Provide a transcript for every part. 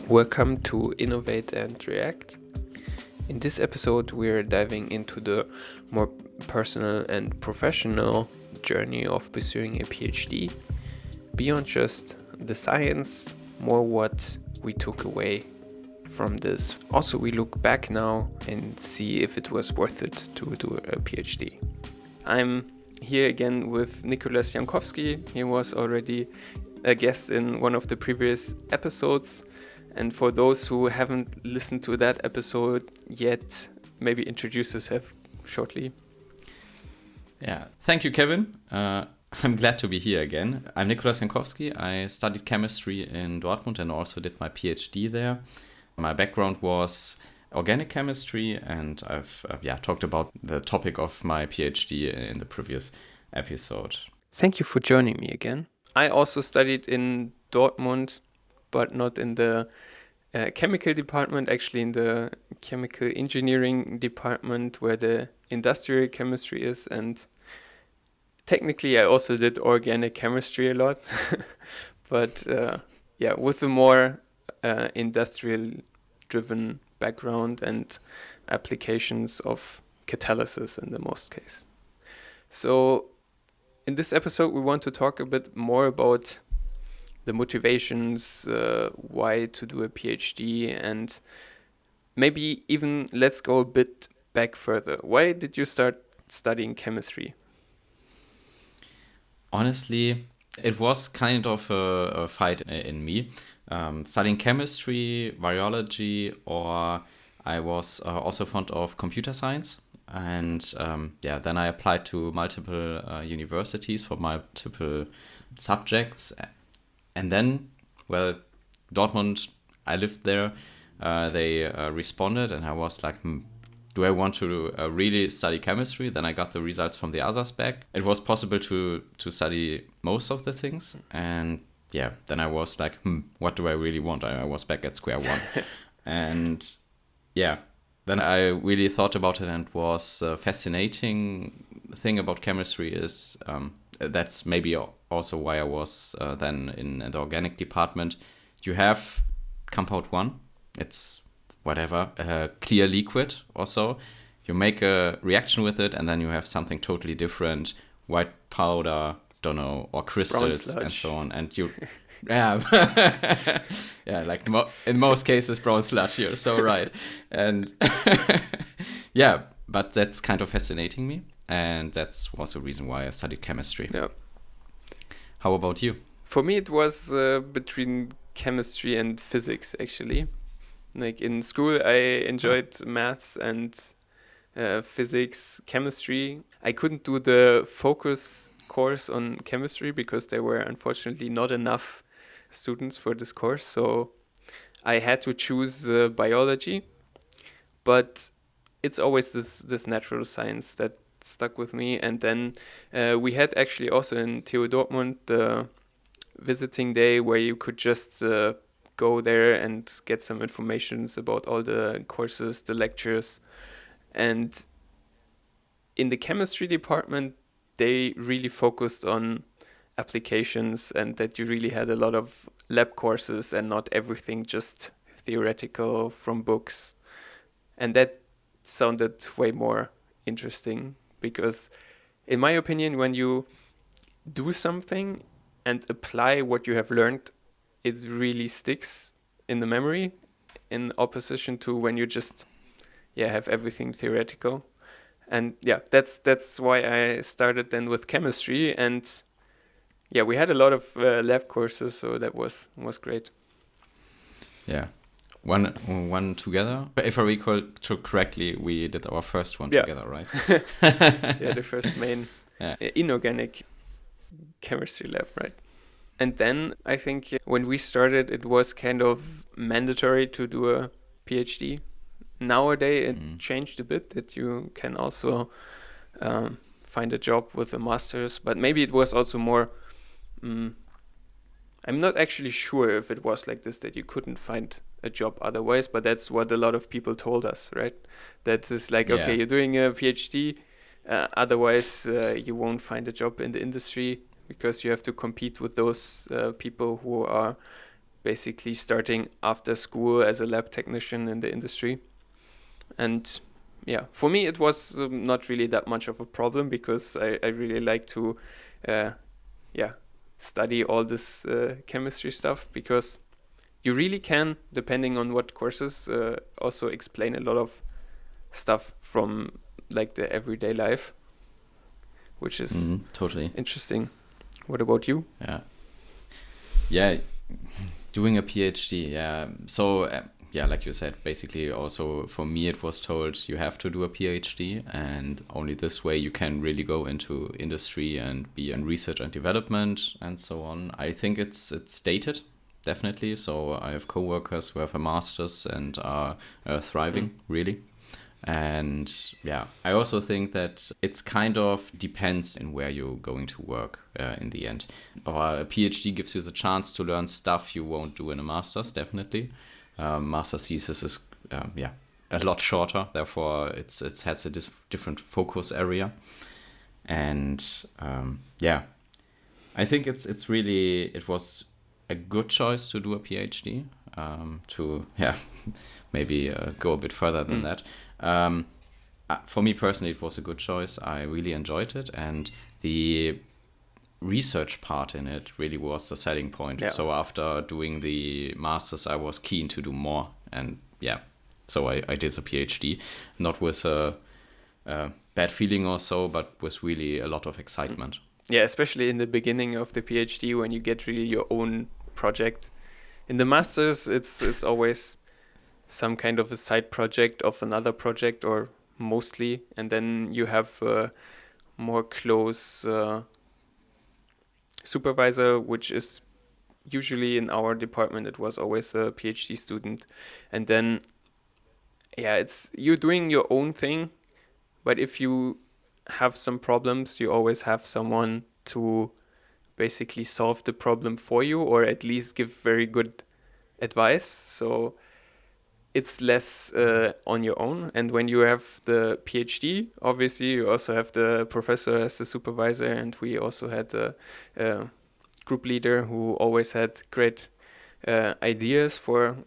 Welcome to Innovate and React. In this episode, we're diving into the more personal and professional journey of pursuing a PhD. Beyond just the science, more what we took away from this. Also, we look back now and see if it was worth it to do a PhD. I'm here again with Nicholas Jankowski. He was already a guest in one of the previous episodes. And for those who haven't listened to that episode yet, maybe introduce yourself shortly. Yeah, thank you, Kevin. I'm glad to be here again. I'm Nicholas Jankowski. I studied chemistry in Dortmund and also did my PhD there. My background was organic chemistry, and I've talked about the topic of my PhD in the previous episode. Thank you for joining me again. I also studied in Dortmund, but not in the chemical department, actually in the chemical engineering department where the industrial chemistry is. And technically I also did organic chemistry a lot, but with a more industrial driven background and applications of catalysis in the most case. So in this episode, we want to talk a bit more about the motivations, why to do a PhD, and maybe even let's go a bit back further. Why did you start studying chemistry? Honestly, it was kind of a fight in me. Studying chemistry, virology, or I was also fond of computer science. And then I applied to multiple universities for multiple subjects. And then, Dortmund, I lived there, they responded, and I was like, do I want to really study chemistry? Then I got the results from the others back. It was possible to study most of the things. And then I was like, what do I really want? I was back at square one. And then I really thought about it, and was a fascinating thing about chemistry is that's maybe also why I was then in the organic department. You have compound 1. It's whatever, a clear liquid or so. You make a reaction with it, and then you have something totally different, white powder, don't know, or crystals and so on. And you, like in most cases, brown sludge. You're so right. And but that's kind of fascinating me. And that's was the reason why I studied chemistry. Yeah. How about you? For me, it was between chemistry and physics, actually. Like in school, I enjoyed maths and physics, chemistry. I couldn't do the focus course on chemistry because there were unfortunately not enough students for this course. So I had to choose biology. But it's always this natural science that stuck with me. And then we had actually also in TU Dortmund the visiting day where you could just go there and get some informations about all the courses, the lectures. And in the chemistry department, they really focused on applications, and that you really had a lot of lab courses and not everything just theoretical from books. And that sounded way more interesting because, in my opinion, when you do something and apply what you have learned, it really sticks in the memory, in opposition to when you just have everything theoretical. And that's why I started then with chemistry. And we had a lot of lab courses, so that was great. Yeah. One together. If I recall correctly, we did our first one together, right? The first main inorganic chemistry lab, right? And then I think when we started, it was kind of mandatory to do a PhD. Nowadays, it changed a bit that you can also find a job with a master's, but maybe it was also more. I'm not actually sure if it was like this, that you couldn't find a job otherwise, but that's what a lot of people told us, right? That is like, okay, you're doing a PhD, otherwise you won't find a job in the industry because you have to compete with those people who are basically starting after school as a lab technician in the industry. And yeah, for me, it was not really that much of a problem because I really like to, study all this chemistry stuff, because you really can, depending on what courses, also explain a lot of stuff from like the everyday life, which is Totally. interesting. What about you? Yeah, doing a PhD. Yeah. So like you said, basically also for me it was told you have to do a PhD, and only this way you can really go into industry and be in research and development and so on. I think it's dated, definitely. So I have coworkers who have a master's and are thriving really. And yeah, I also think that it's kind of depends in where you're going to work in the end. Or a PhD gives you the chance to learn stuff you won't do in a master's, definitely. Master's thesis is a lot shorter, therefore it has a different focus area. And I think it was a good choice to do a PhD, to maybe go a bit further than that. For me personally, it was a good choice. I really enjoyed it, and the research part in it really was the selling point. Yeah. So after doing the masters, I was keen to do more, and so I did a PhD, not with a bad feeling or so, but with really a lot of excitement. Yeah, especially in the beginning of the PhD when you get really your own project. In the masters, it's always some kind of a side project of another project, or mostly, and then you have a more close supervisor, which is usually in our department, it was always a PhD student. And then, it's you're doing your own thing, but if you have some problems, you always have someone to basically solve the problem for you, or at least give very good advice. So it's less on your own. And when you have the PhD, obviously you also have the professor as the supervisor, and we also had a group leader who always had great ideas for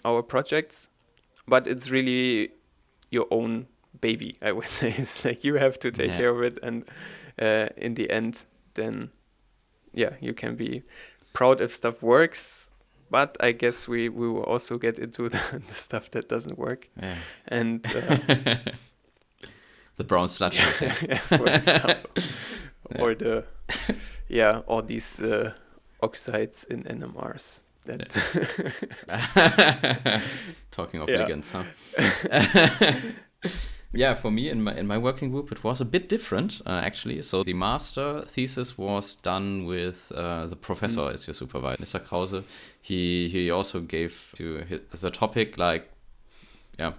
our projects. But it's really your own baby, I would say. It's like you have to take care of it, and in the end, then you can be proud if stuff works. But I guess we will also get into the stuff that doesn't work. Yeah. And the Brown Sludge, for example. Or all these oxides in NMRs. That Talking of ligands, huh? For me in my working group, it was a bit different actually. So the master thesis was done with the professor as your supervisor, Mr. Krause. He also gave you the topic, like,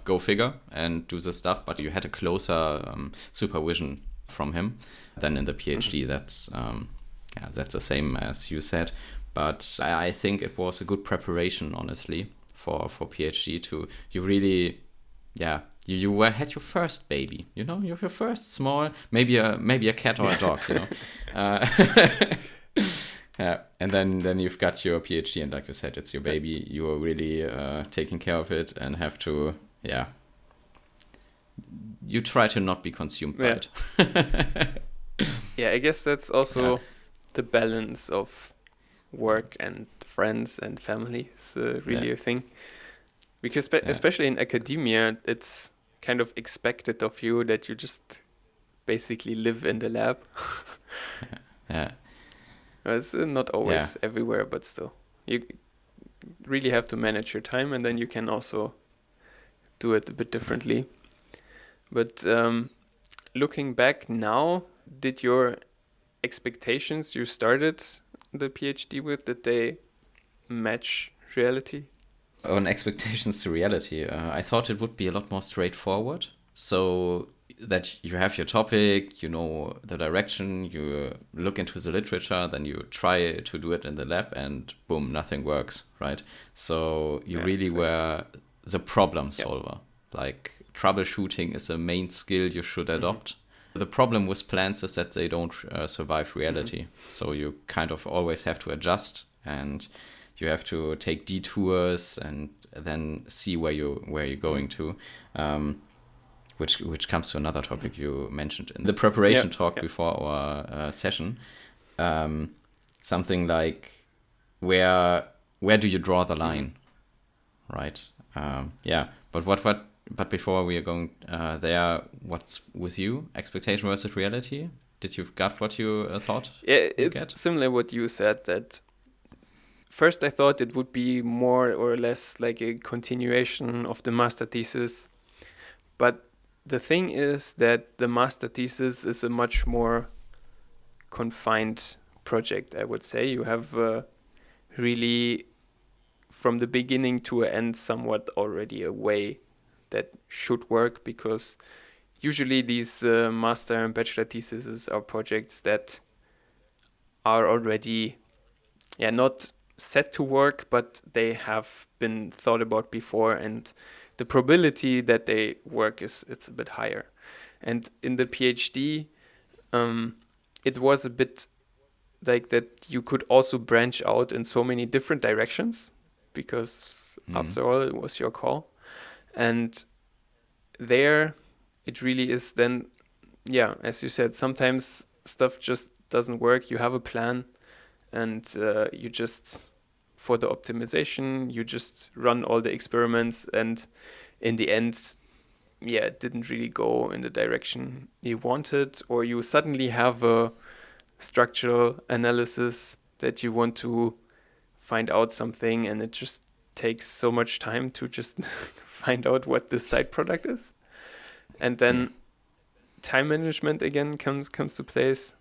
go figure and do the stuff, but you had a closer supervision from him than in the PhD. That's the same as you said. But I think it was a good preparation, honestly, for PhD. You really, you had your first baby, you know, your first small, maybe a cat or a dog, you know. And then you've got your PhD, and like you said, it's your baby. You are really taking care of it, and have to, you try to not be consumed by it. I guess that's also the balance of work and friends and family is really a thing, because especially in academia, it's kind of expected of you that you just basically live in the lab. It's not always everywhere, but still you really have to manage your time, and then you can also do it a bit differently. But looking back now, did your expectations you started the PhD with, did they match reality? On expectations to reality, I thought it would be a lot more straightforward. So that you have your topic, you know the direction, you look into the literature, then you try to do it in the lab, and boom, nothing works, right? So you really were the problem solver. Like, troubleshooting is a main skill you should adopt. The problem with plants is that they don't survive reality. So you kind of always have to adjust, and you have to take detours and then see where you're going to. Which comes to another topic you mentioned in the preparation talk before our session. Something like where do you draw the line, right? But before we are going there, what's with you? Expectation versus reality? Did you got what you thought? Yeah, it's similar what you said, that first I thought it would be more or less like a continuation of the master thesis. But the thing is that the master thesis is a much more confined project, I would say. You have really, from the beginning to end, somewhat already a way that should work, because usually these master and bachelor theses are projects that are already not set to work, but they have been thought about before, and the probability that they work it's a bit higher. And in the PhD, it was a bit like that you could also branch out in so many different directions, because after all, it was your call. And there it really is then, as you said, sometimes stuff just doesn't work. You have a plan, and you just, for the optimization, you just run all the experiments, and in the end, it didn't really go in the direction you wanted, or you suddenly have a structural analysis that you want to find out something, and it just takes so much time to just find out what the side product is. And then time management again comes to place.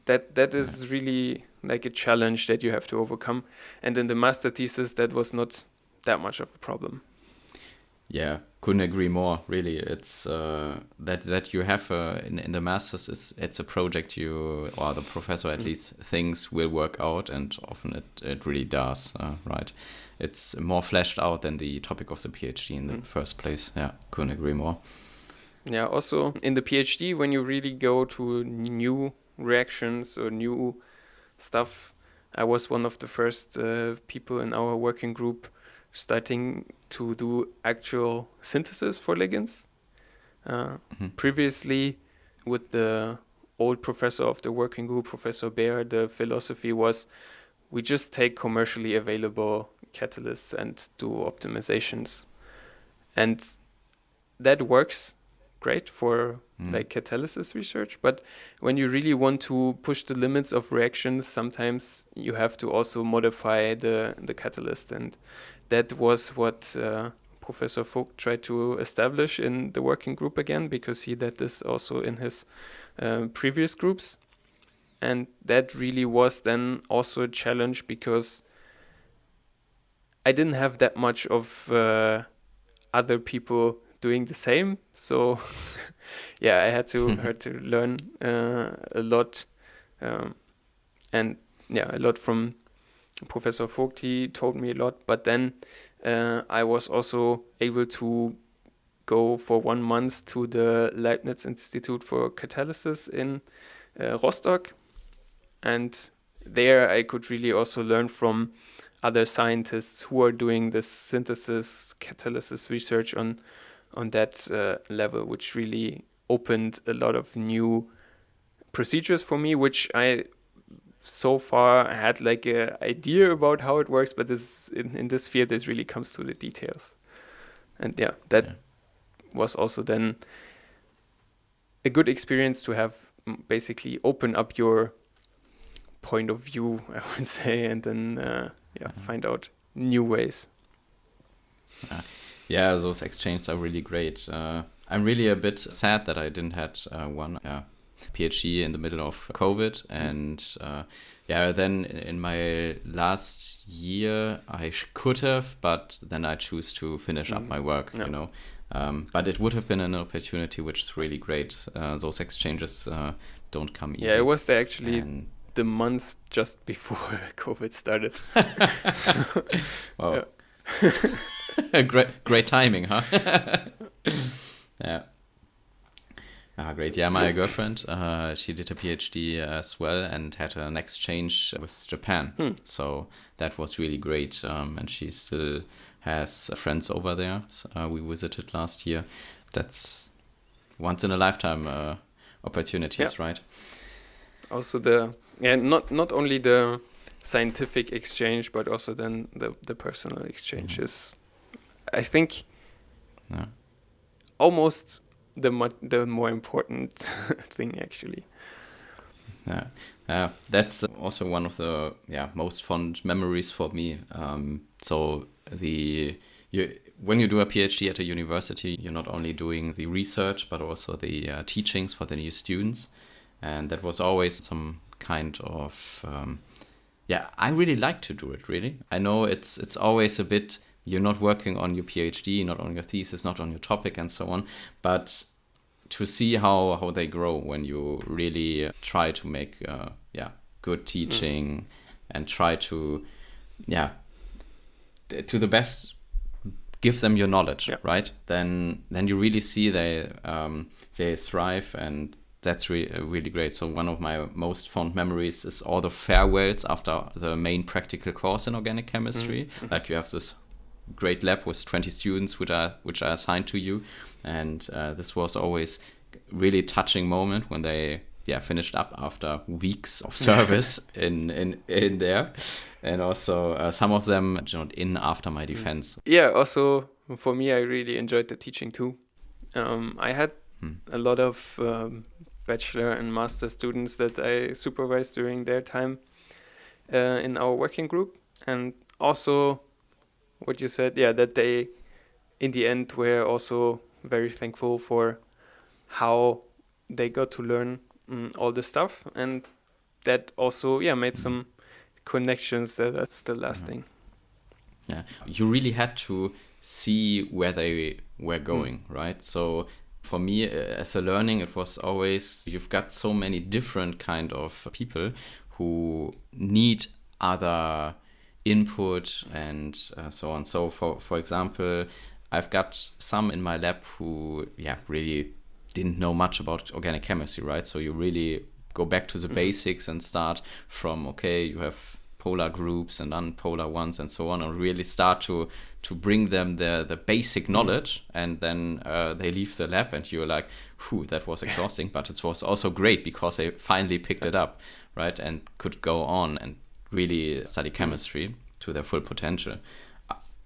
That is really like a challenge that you have to overcome. And in the master thesis, that was not that much of a problem. Yeah, couldn't agree more. Really, it's that you have in the masters. It's a project you, or the professor at least thinks will work out, and often it really does. Right, it's more fleshed out than the topic of the PhD in the first place. Yeah, couldn't agree more. Yeah. Also, in the PhD, when you really go to new reactions or new stuff, I was one of the first people in our working group starting to do actual synthesis for ligands. Previously, with the old professor of the working group, Professor Baer, the philosophy was we just take commercially available catalysts and do optimizations. And that works great for like catalysis research, but when you really want to push the limits of reactions, sometimes you have to also modify the catalyst, and that was what Professor Vogt tried to establish in the working group again, because he did this also in his previous groups. And that really was then also a challenge, because I didn't have that much of other people doing the same. So I had to learn a lot, and a lot from Professor Vogt. He told me a lot, but then I was also able to go for 1 month to the Leibniz Institute for Catalysis in Rostock, and there I could really also learn from other scientists who are doing this synthesis catalysis research on that level, which really opened a lot of new procedures for me, which I so far had like an idea about how it works, but this in this field, this really comes to the details. And that was also then a good experience to have, basically open up your point of view, I would say, and then find out new ways. Yeah, those exchanges are really great. I'm really a bit sad that I didn't had one PhD in the middle of COVID, and then in my last year I could have, but then I choose to finish up my work, you know. But it would have been an opportunity, which is really great. Those exchanges don't come easy. Yeah, it was actually the month just before COVID started. Wow. Great timing, huh? Yeah. Ah, great. Yeah, my girlfriend, she did a PhD as well and had an exchange with Japan. So that was really great. And she still has friends over there. So, we visited last year. That's once in a lifetime Yeah. opportunities, right? Also not only the scientific exchange, but also then the personal exchange is, I think, Yeah. almost the more important thing actually. Yeah, that's also one of the most fond memories for me. So when you do a PhD at a university, you're not only doing the research but also the teachings for the new students, and that was always some kind of I really like to do it. Really, I know it's always a bit. You're not working on your PhD, not on your thesis, not on your topic, and so on, but to see how they grow when you really try to make good teaching and try to to the best give them your knowledge, Yeah. right? Then you really see they thrive, and that's really great. So one of my most fond memories is all the farewells after the main practical course in organic chemistry. Like you have this great lab with 20 students which are assigned to you, and this was always really touching moment when they finished up after weeks of service in there, and also some of them joined in after my defense. Yeah, also for me, I really enjoyed the teaching too. I had a lot of bachelor and master students that I supervised during their time in our working group, and also what you said, that they in the end were also very thankful for how they got to learn all this stuff, and that also made some connections that are still lasting. Yeah, you really had to see where they were going, right? So for me, as a learning, it was always you've got so many different kind of people who need other input and so on. So for example, I've got some in my lab who really didn't know much about organic chemistry, right? So you really go back to the basics and start from you have polar groups and unpolar ones and so on, and really start to bring them the basic knowledge, and then they leave the lab and you're like, whew, that was exhausting, but it was also great because they finally picked it up, right, and could go on and really study chemistry to their full potential.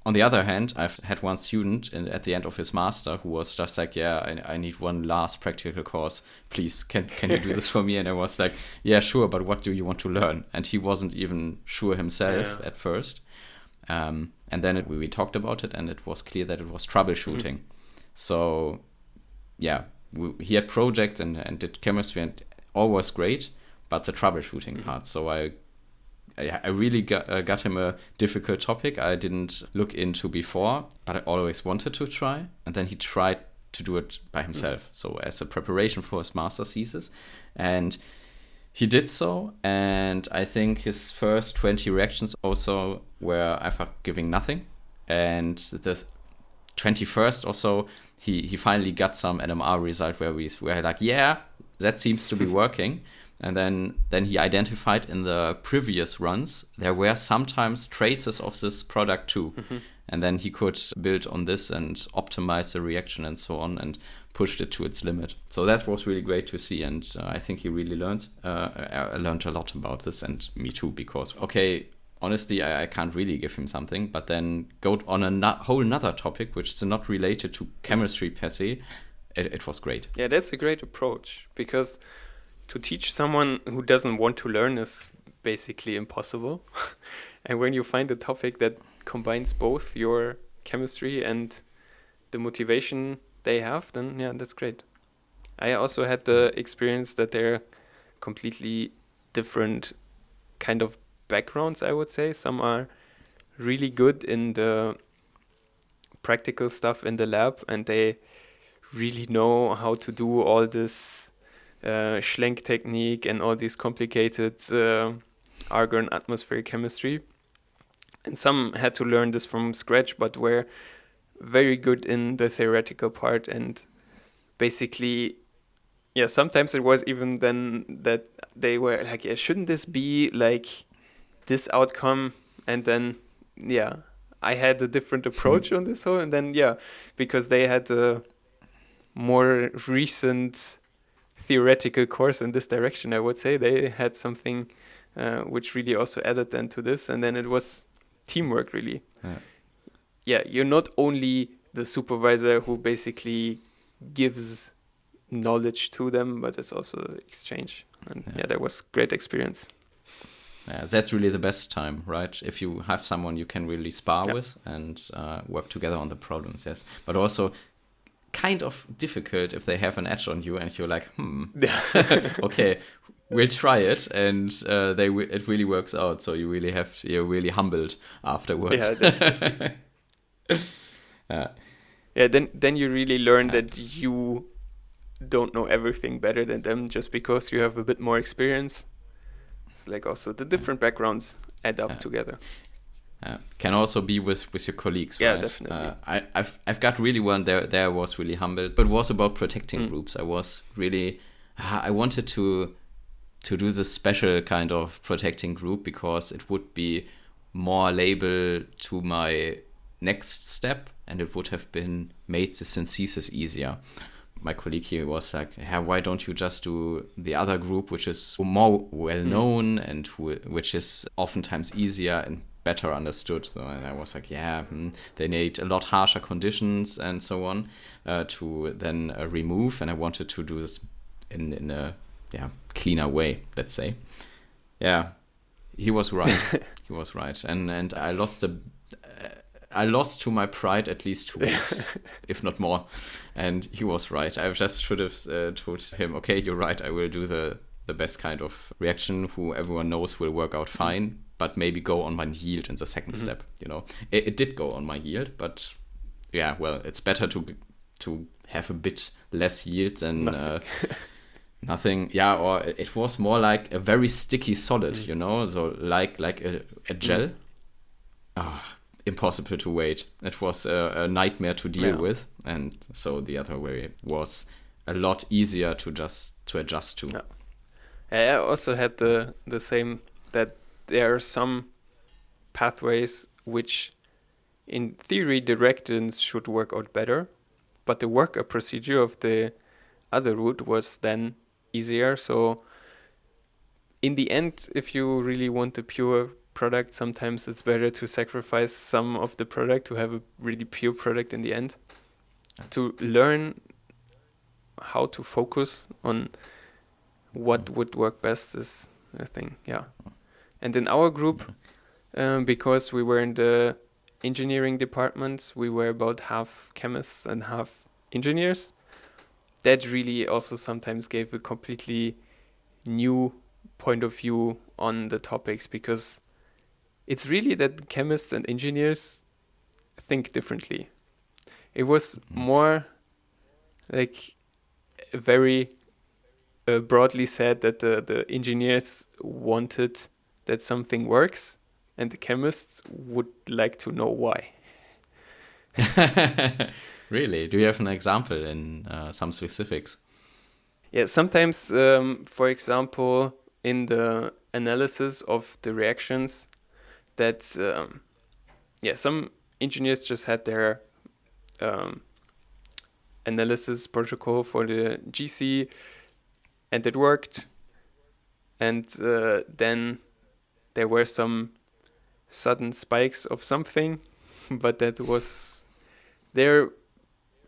On the other hand, I've had one student at the end of his master who was just like, I need one last practical course. Please, can you do this for me? And I was like, yeah, sure, but what do you want to learn? And he wasn't even sure himself at first. And then we talked about it, and it was clear that it was troubleshooting. So, he had projects and did chemistry, and all was great, but the troubleshooting part. So I really got him a difficult topic I didn't look into before, but I always wanted to try. And then he tried to do it by himself. So as a preparation for his master's thesis. And he did so. And I think his first 20 reactions also were either giving nothing. And the 21st or so, he finally got some NMR result where we're like, yeah, that seems to be working. And then he identified in the previous runs there were sometimes traces of this product too. And then he could build on this and optimize the reaction and so on, and pushed it to its limit. So that was really great to see, and I think he really learned a lot about this, and me too, because honestly, I can't really give him something, but then go on a whole nother topic which is not related to chemistry per se. It was great. Yeah, that's a great approach, because to teach someone who doesn't want to learn is basically impossible. And when you find a topic that combines both your chemistry and the motivation they have, then that's great. I also had the experience that they're completely different kind of backgrounds, I would say. Some are really good in the practical stuff in the lab, and they really know how to do all this Schlenk technique and all these complicated argon atmospheric chemistry. And some had to learn this from scratch, but were very good in the theoretical part, and basically yeah, sometimes it was even then that they were like, yeah, shouldn't this be like this outcome? And then, yeah, I had a different approach on this whole. And then, yeah, because they had a more recent theoretical course in this direction, I would say they had something which really also added then to this. And then it was teamwork, really. Yeah, you're not only the supervisor who basically gives knowledge to them, but it's also exchange. And yeah, that was great experience. That's really the best time, right? If you have someone you can really spar with and work together on the problems, yes. But also kind of difficult if they have an edge on you and you're like, okay, we'll try it, and it really works out. So you're really humbled afterwards. Yeah, definitely. Yeah, then you really learn that you don't know everything better than them just because you have a bit more experience. It's like also the different backgrounds add up together. Can also be with your colleagues, Yeah, right? definitely. I've got really one there. I was really humbled, but it was about protecting groups. I was really, I wanted to do this special kind of protecting group because it would be more label to my next step, and it would have been made the synthesis easier. My colleague here was like, why don't you just do the other group, which is more well known and which is oftentimes easier and better understood. So, and I was like, they need a lot harsher conditions and so on to then remove, and I wanted to do this in a cleaner way, let's say. Yeah, he was right. He was right, and I lost to my pride at least 2 weeks, if not more. And he was right. I just should have told him, okay, you're right. I will do the best kind of reaction who everyone knows will work out fine, but maybe go on my yield in the second step. You know, it did go on my yield, but yeah, well, it's better to have a bit less yield than nothing. Yeah, or it was more like a very sticky solid, you know, so like a gel. Impossible to wait. It was a nightmare to deal with, and so the other way was a lot easier to adjust to. I also had the same, that there are some pathways which in theory directions should work out better, but the workup procedure of the other route was then easier. So in the end, if you really want a pure product, sometimes it's better to sacrifice some of the product to have a really pure product in the end. To learn how to focus on what would work best is a thing, yeah. And in our group, because we were in the engineering department, we were about half chemists and half engineers. That really also sometimes gave a completely new point of view on the topics, because it's really that chemists and engineers think differently. It was more like very broadly said that the engineers wanted that something works, and the chemists would like to know why. Really? Do you have an example in some specifics? Yeah, sometimes, for example, in the analysis of the reactions, that some engineers just had their analysis protocol for the GC, and it worked. And then there were some sudden spikes of something, but that was their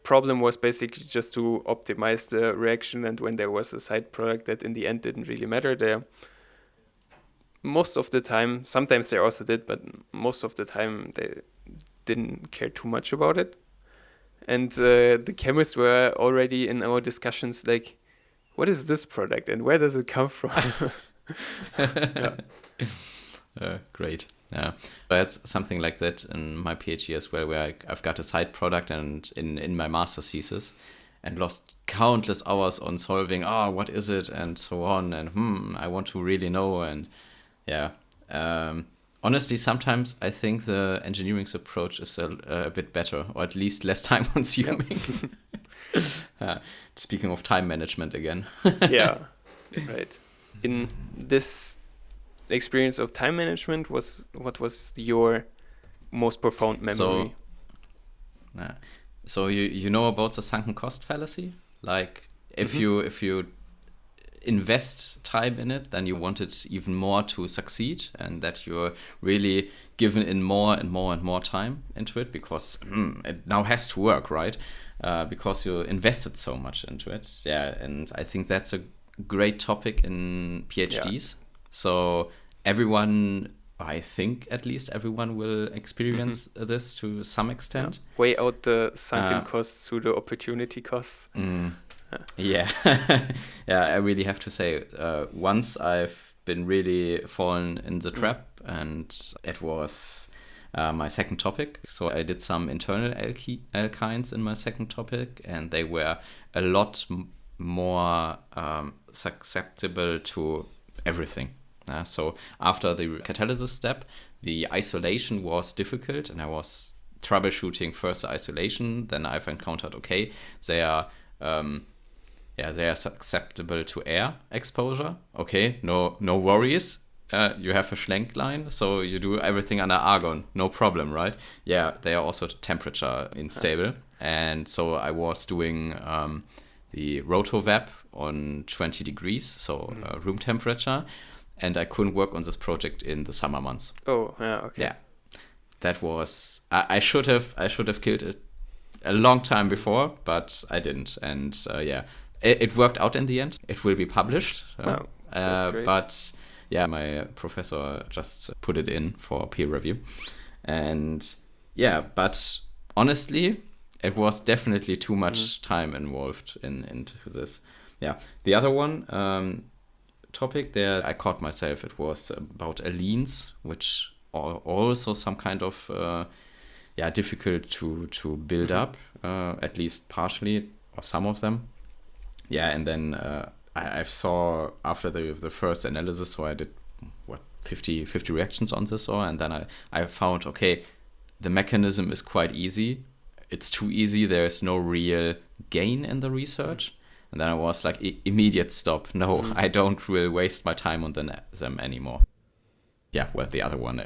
problem, was basically just to optimize the reaction. And when there was a side product that in the end didn't really matter, there most of the time, sometimes they also did, but most of the time they didn't care too much about it. And the chemists were already in our discussions like, what is this product and where does it come from? Great. Yeah, that's something like that in my PhD as well, where I've got a side product and in my master thesis, and lost countless hours on solving, what is it, and so on, and I want to really know, and yeah. Honestly, sometimes I think the engineering's approach is a bit better, or at least less time consuming. Speaking of time management again. Yeah, right. In this experience of time management, what was your most profound So, memory? uh, so you know about the sunken cost fallacy? Like Mm-hmm. if you invest time in it, then you want it even more to succeed, and that you're really given in more and more and more time into it because it now has to work, right? Because you invested so much into it. Yeah, and I think that's a great topic in Yeah. PhDs. So everyone, I think at least everyone will Mm-hmm. experience this to some Yeah. extent. Weigh out the sunken Uh, costs to the opportunity costs. Yeah. Yeah, yeah, I really have to say, once I've been really fallen in the Mm. trap, and it was my second topic. So I did some internal alkynes in my second topic, and they were a lot more susceptible to everything. So after the catalysis step, the isolation was difficult, and I was troubleshooting first the isolation. Then I've encountered, okay, they are they are susceptible to air exposure. Okay, no worries. You have a Schlenk line, so you do everything under argon, no problem, right? Yeah, they are also temperature unstable, and so I was doing the rotovap on 20 degrees, so Mm. room temperature, and I couldn't work on this project in the summer months. Oh, yeah, okay. Yeah, that was I should have killed it a long time before, but I didn't. And yeah, it worked out in the end. It will be published. Wow, that's great. But yeah, my professor just put it in for peer review. And yeah, but honestly, it was definitely too Mm. much time involved into this. Yeah, the other one topic there, I caught myself. It was about allenes, which are also some kind of difficult to build Mm-hmm. up, at least partially or some of them. Yeah, and then I saw after the first analysis, so I did what 50 reactions on this, and then I found, okay, the mechanism is quite easy. It's too easy. There's no real gain in the research. And then I was like, immediate stop. No, Mm. I don't really waste my time on them anymore. Yeah, well, the other one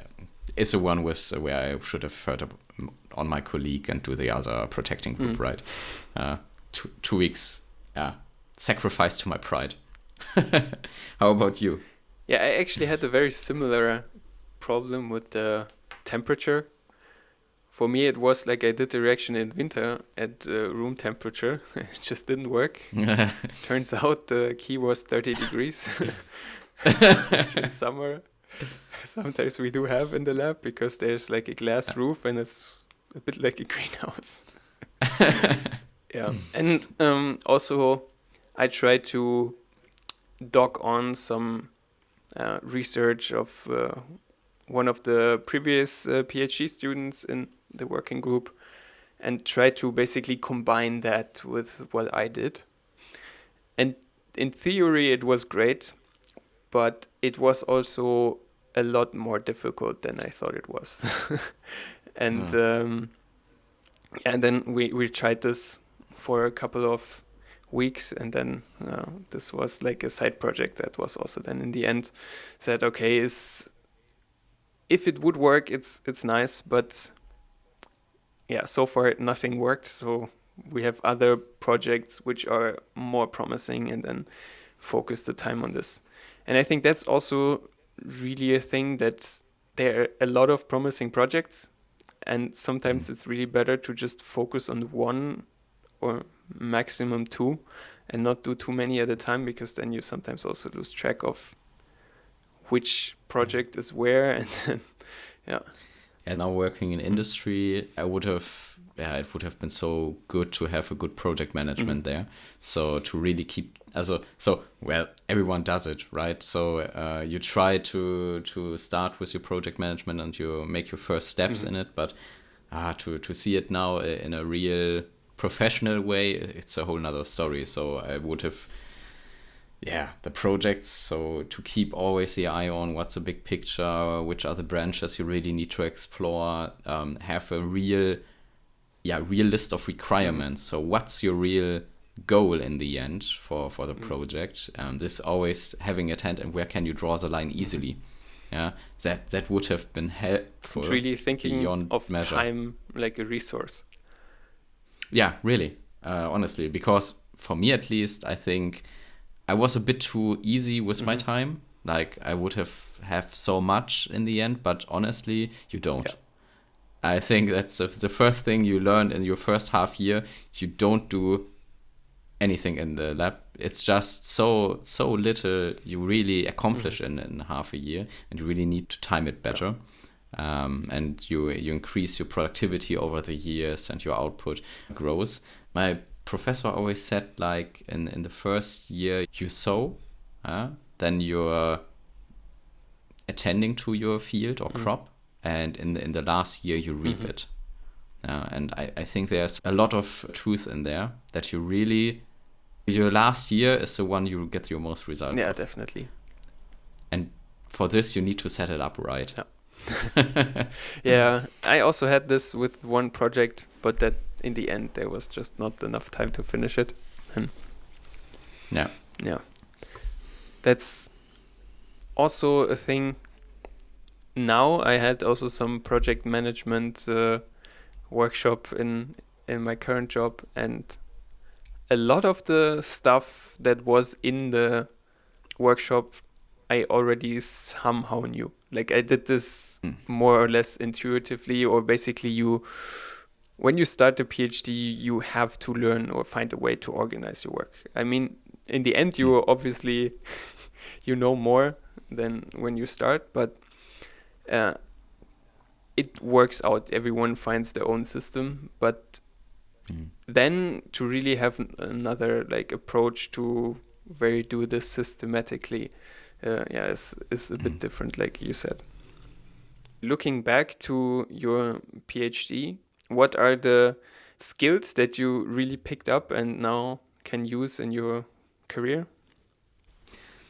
is the one with where I should have heard on my colleague and do the other protecting group, Mm. right? 2 weeks, yeah, sacrifice to my pride. How about you? Yeah, I actually had a very similar problem with the temperature. For me, it was like I did the reaction in winter at room temperature. It just didn't work. Turns out the key was 30 degrees, which in summer sometimes we do have in the lab because there's like a glass roof and it's a bit like a greenhouse. Yeah, and also I tried to dock on some research of one of the previous PhD students in the working group and try to basically combine that with what I did. And in theory, it was great, but it was also a lot more difficult than I thought it was. and Oh. and then we tried this for a couple of weeks, and then this was like a side project that was also then in the end said, okay, if it would work, it's nice, but yeah, so far nothing worked. So we have other projects which are more promising, and then focus the time on this. And I think that's also really a thing, that there are a lot of promising projects, and sometimes it's really better to just focus on one or maximum two and not do too many at a time, because then you sometimes also lose track of which project is where. And then yeah. And now working in industry, it would have been so good to have a good project Mhm. management there. So to really keep, well, everyone does it, right? So you try to start with your project management and you make your first steps Mhm. in it, but to see it now in a real professional way, it's a whole nother story. So I would have, yeah, the projects. So to keep always the eye on what's the big picture, which are the branches you really need to explore, have a real real list of requirements. So what's your real goal in the end for the project? This always having at hand, and where can you draw the line easily? Yeah, that would have been helpful. And really thinking beyond of measure. time like a resource. Yeah, really, honestly, because for me at least, I think I was a bit too easy with my time. Like I would have so much in the end, but honestly, you don't. Yeah. I think that's the first thing you learn in your first half year. You don't do anything in the lab. It's just so little you really accomplish in half a year, and you really need to time it better. And you increase your productivity over the years, and your output grows. My professor always said, like in the first year you sow, then you're attending to your field or crop, and in the last year you reap it. And I think there's a lot of truth in there, that you really, your last year is the one you get your most results Yeah, of. definitely. And for this you need to set it up right. Yeah, I also had this with one project, but that in the end there was just not enough time to finish it. And Yeah. That's also a thing. Now I had also some project management workshop in my current job, and a lot of the stuff that was in the workshop I already somehow knew. Like I did this more or less intuitively, or basically when you start a PhD, you have to learn or find a way to organize your work. I mean, in the end, you obviously you know more than when you start, but it works out. Everyone finds their own system, but then to really have another like approach to where you do this systematically, is a bit different, like you said. Looking back to your PhD, what are the skills that you really picked up and now can use in your career?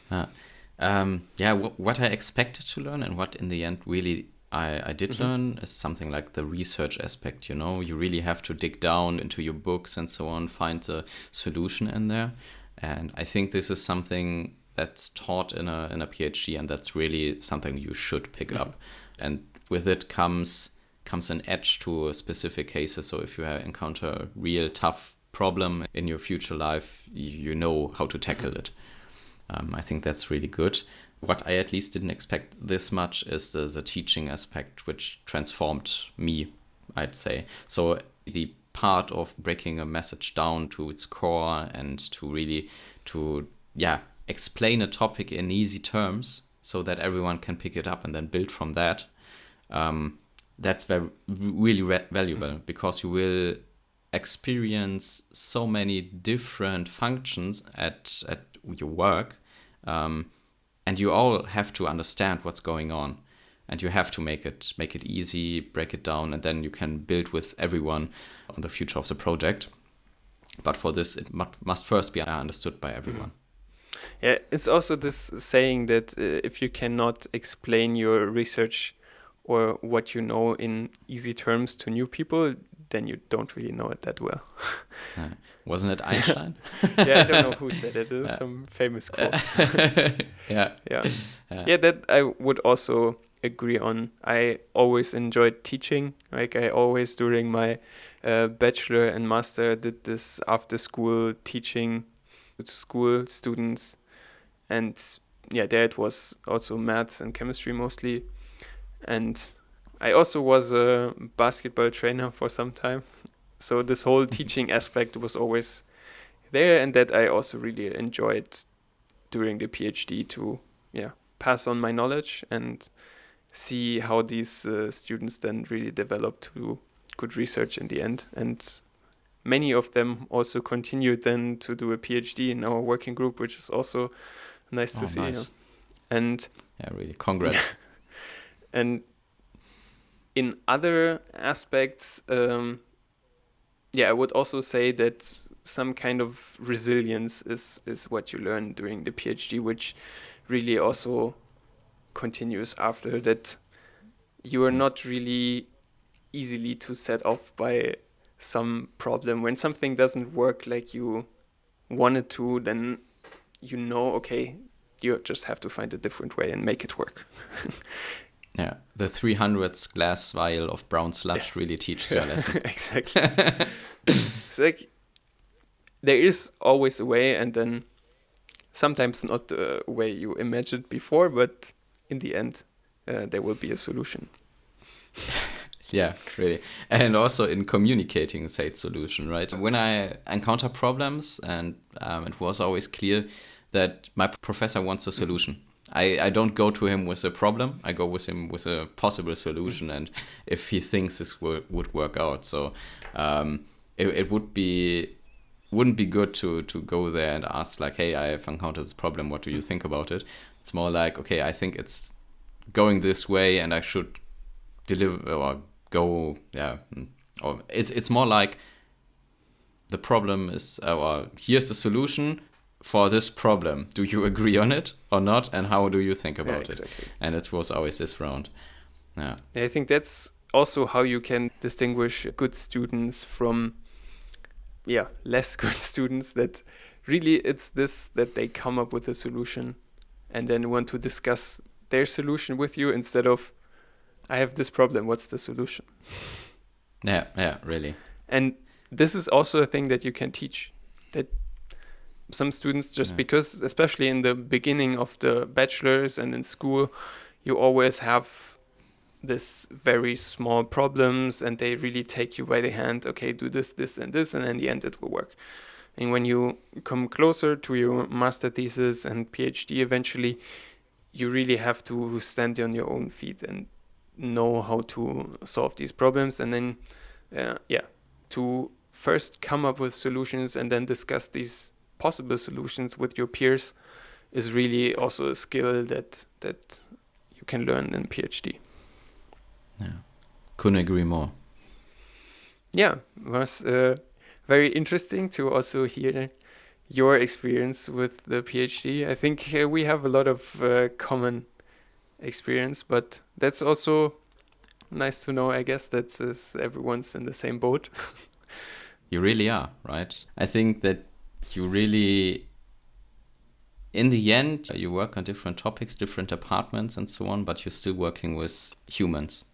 What I expected to learn, and what in the end really I did learn, is something like the research aspect. You really have to dig down into your books and so on, find the solution in there. And I think this is something that's taught in a PhD, and that's really something you should pick up. And with it comes an edge to specific cases. So if you encounter a real tough problem in your future life, you know how to tackle it. I think that's really good. What I at least didn't expect this much is the teaching aspect, which transformed me, I'd say. So the part of breaking a message down to its core, and to really explain a topic in easy terms so that everyone can pick it up and then build from that. That's really valuable, because you will experience so many different functions at your work, and you all have to understand what's going on, and you have to make it easy, break it down, and then you can build with everyone on the future of the project. But for this, it must first be understood by everyone. Yeah, it's also this saying that if you cannot explain your research or what you know in easy terms to new people, then you don't really know it that well. Wasn't it Einstein? Yeah, I don't know who said it. It was some famous quote. Yeah, that I would also agree on. I always enjoyed teaching. Like I always, during my bachelor and master, did this after school teaching to school students. And there it was also maths and chemistry mostly. And I also was a basketball trainer for some time. So this whole teaching aspect was always there, and that I also really enjoyed during the PhD to pass on my knowledge and see how these students then really develop to good research in the end. And many of them also continued then to do a PhD in our working group, which is also nice to see. Nice. Yeah. And really, congrats. And in other aspects, I would also say that some kind of resilience is what you learn during the PhD, which really also continues after that. You are not really easily to set off by some problem. When something doesn't work like you wanted to, then you know, okay, you just have to find a different way and make it work. Yeah, the 300th glass vial of brown sludge really teaches you a lesson. Exactly. It's like there is always a way, and then sometimes not the way you imagined before, but in the end, there will be a solution. Yeah, really. And also in communicating said solution, right? When I encounter problems, and it was always clear that my professor wants a solution. I don't go to him with a problem. I go with him with a possible solution, and if he thinks this would work out. So it wouldn't be good to go there and ask like, hey, I have encountered this problem. What do you think about it? It's more like, okay, I think it's going this way, and I should deliver or go. Yeah, or it's more like the problem is, or here's the solution for this problem. Do you agree on it or not? And how do you think about it? And it was always this round. Yeah. I think that's also how you can distinguish good students from less good students, that really it's this, that they come up with a solution and then want to discuss their solution with you instead of, I have this problem, what's the solution? Yeah, really. And this is also a thing that you can teach, that some students, just because, especially in the beginning of the bachelor's and in school, you always have this very small problems and they really take you by the hand, okay, do this, this, and this, and in the end it will work. And when you come closer to your master thesis and PhD eventually, you really have to stand on your own feet and know how to solve these problems, and then to first come up with solutions and then discuss these possible solutions with your peers is really also a skill that you can learn in PhD. Yeah, couldn't agree more. Yeah, it was very interesting to also hear your experience with the PhD. I think we have a lot of common experience, but that's also nice to know, I guess, that everyone's in the same boat. You really are, right? I think that you really, in the end, you work on different topics, different departments and so on, but you're still working with humans,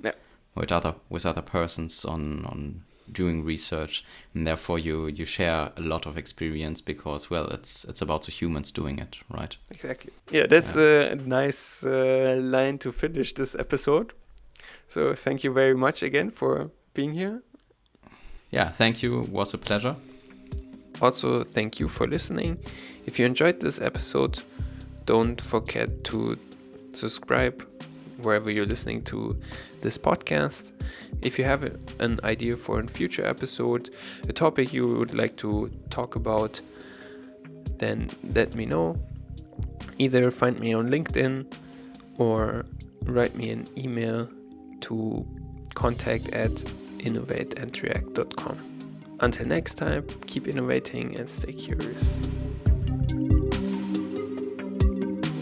with other persons on doing research, and therefore you share a lot of experience because, well, it's about the humans doing it, right? Exactly. Yeah, that's a nice line to finish this episode. So thank you very much again for being here. Yeah, thank you. It was a pleasure. Also, thank you for listening. If you enjoyed this episode, don't forget to subscribe wherever you're listening to this podcast. If you have an idea for a future episode, a topic you would like to talk about, then let me know. Either find me on LinkedIn or write me an email to contact@innovateandreact.com. Until next time, keep innovating and stay curious.